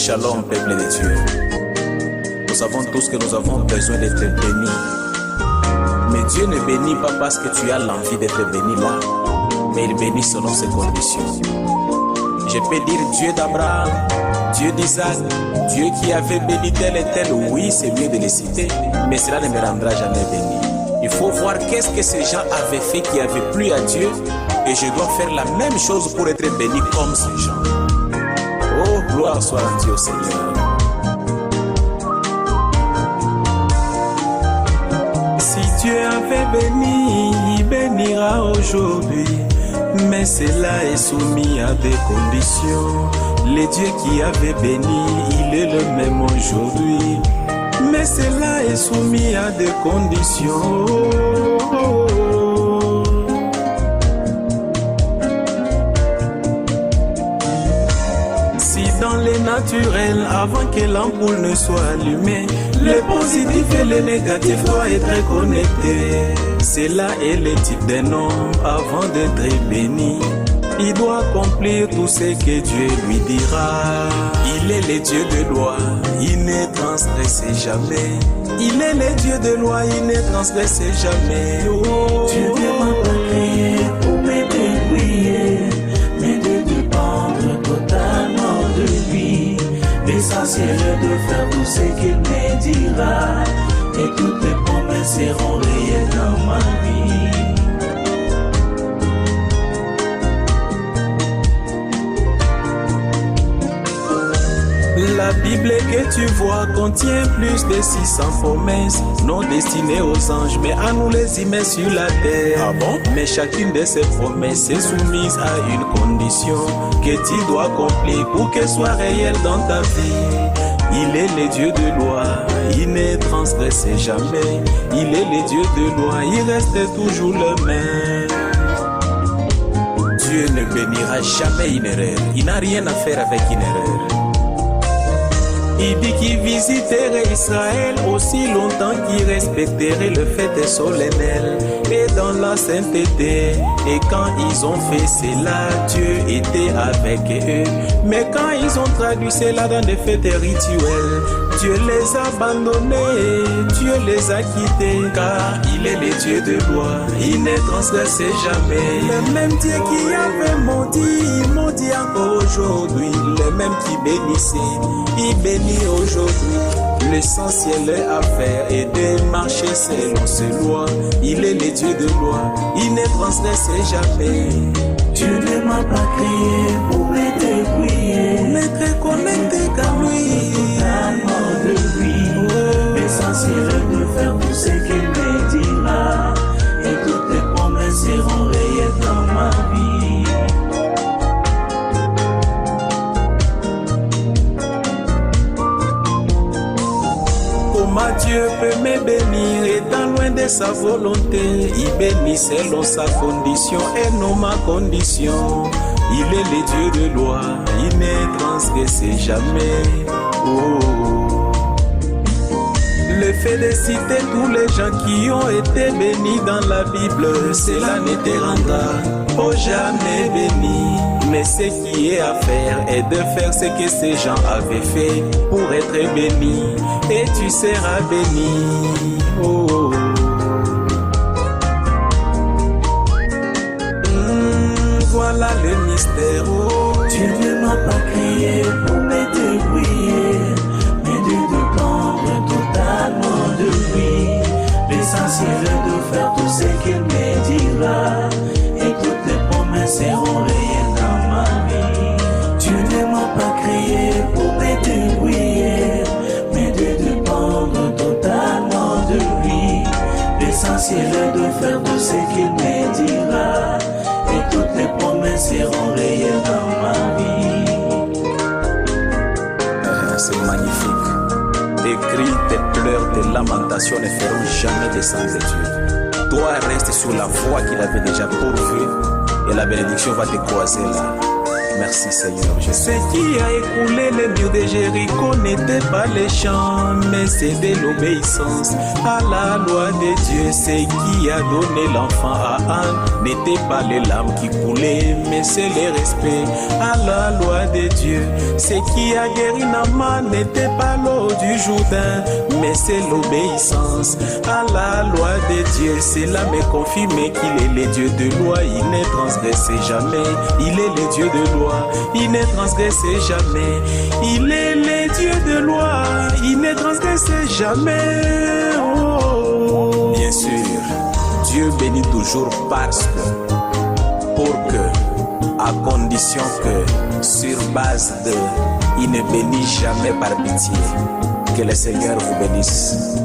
Shalom, peuple de Dieu. Nous savons tous que nous avons besoin d'être bénis. Mais Dieu ne bénit pas parce que tu as l'envie d'être béni là, mais il bénit selon ses conditions. Je peux dire Dieu d'Abraham, Dieu d'Isaac, Dieu qui avait béni tel et tel, oui, c'est mieux de les citer, mais cela ne me rendra jamais béni. Il faut voir qu'est-ce que ces gens avaient fait qui avait plu à Dieu, et je dois faire la même chose pour être béni comme ces gens. Oh, gloire soit à Dieu, Seigneur. Si Dieu avait béni, il bénira aujourd'hui. Mais cela est soumis à des conditions. Le Dieu qui avait béni, il est le même aujourd'hui. Mais cela est soumis à des conditions. Si dans les naturels, avant que l'ampoule ne soit allumée, le positif et le négatif doivent être connectés. Cela est le type d'un homme avant d'être béni. Il doit accomplir tout ce que Dieu lui dira. Il est le Dieu de loi, il ne transgresse jamais. Il est le Dieu de loi, il ne transgresse jamais. Oh. Dieu ne m'a pas créé pour me débrouiller, mais de dépendre totalement de lui. L'essentiel est de faire tout ce qu'il me dira, et toutes les promesses seront réelles dans ma vie. La Bible que tu vois contient plus de 600 promesses, non destinées aux anges, mais à nous les humains sur la terre. Ah bon? Mais chacune de ces promesses est soumise à une condition que tu dois accomplir pour qu'elle soit réelle dans ta vie. Il est le Dieu de loi, il ne transgresse jamais. Il est le Dieu de loi, il reste toujours le même. Dieu ne bénira jamais une erreur, il n'a rien à faire avec une erreur. Il dit qu'il visiterait Israël aussi longtemps qu'il respecterait le fait solennel et dans la sainteté. Et quand ils ont fait cela, Dieu était avec eux. Mais quand ils ont traduit cela dans des fêtes rituelles, Dieu les a abandonnés, Dieu les a quittés, car il est le Dieu de loi, il ne transgresse jamais. Le même Dieu qui avait maudit, il maudit encore aujourd'hui. Le même qui bénissait, il bénit aujourd'hui. L'essentiel est à faire et de marcher selon ses lois. Il est le Dieu de loi, il ne transgresse jamais. Dieu ne m'a pas créé pour me débrouiller, pour m'être connecté qu'à lui. Totalement de lui. L'essentiel est de faire tout ce qu'il me dira, et toutes les promesses seront réelles dans ma vie. Comment Dieu peut me bénir étant loin de sa volonté? Il bénit selon sa condition et non ma condition. Il est le Dieu de loi, il ne transgresse jamais. Oh. Le fait de citer tous les gens qui ont été bénis dans la Bible, cela ne te rendra jamais béni. Mais ce qui est à faire est de faire ce que ces gens avaient fait pour être bénis, et tu seras béni. Oh. Voilà le mystère. Oh. Dieu ne m'a pas créé pour me débrouiller, mais de dépendre totalement de lui. L'essentiel est de faire tout ce qu'il me dira, et toutes les promesses seront réelles dans ma vie. Dieu ne m'a pas créé pour me débrouiller, mais de dépendre totalement de lui. L'essentiel est de faire tout ce qu'il me dira, et toutes les promesses seront réelles dans ma vie. C'est magnifique. Tes cris, tes pleurs, tes lamentations ne feront jamais descendre Dieu. Toi, reste sur la voie qu'il avait déjà pourvue, et la bénédiction va te croiser là. Merci Seigneur Jésus. Ce qui a écoulé les murs de Jéricho n'était pas les champs, mais c'est de l'obéissance à la loi de Dieu. Ce qui a donné l'enfant à Anne n'était pas les larmes qui coulaient, mais c'est le respect à la loi loi de Dieu. Ce qui a guéri Naaman n'était pas l'eau du Jourdain, mais c'est l'obéissance à la loi de Dieu. Cela me confirme qu'il est le Dieu de loi, il ne transgresse jamais. Il est le Dieu de loi, il ne transgresse jamais. Il est le Dieu de loi, il ne transgresse jamais. Oh. Bien sûr, Dieu bénit toujours parce que, pour que, à condition que, sur base de, il ne bénit jamais par pitié. Que le Seigneur vous bénisse.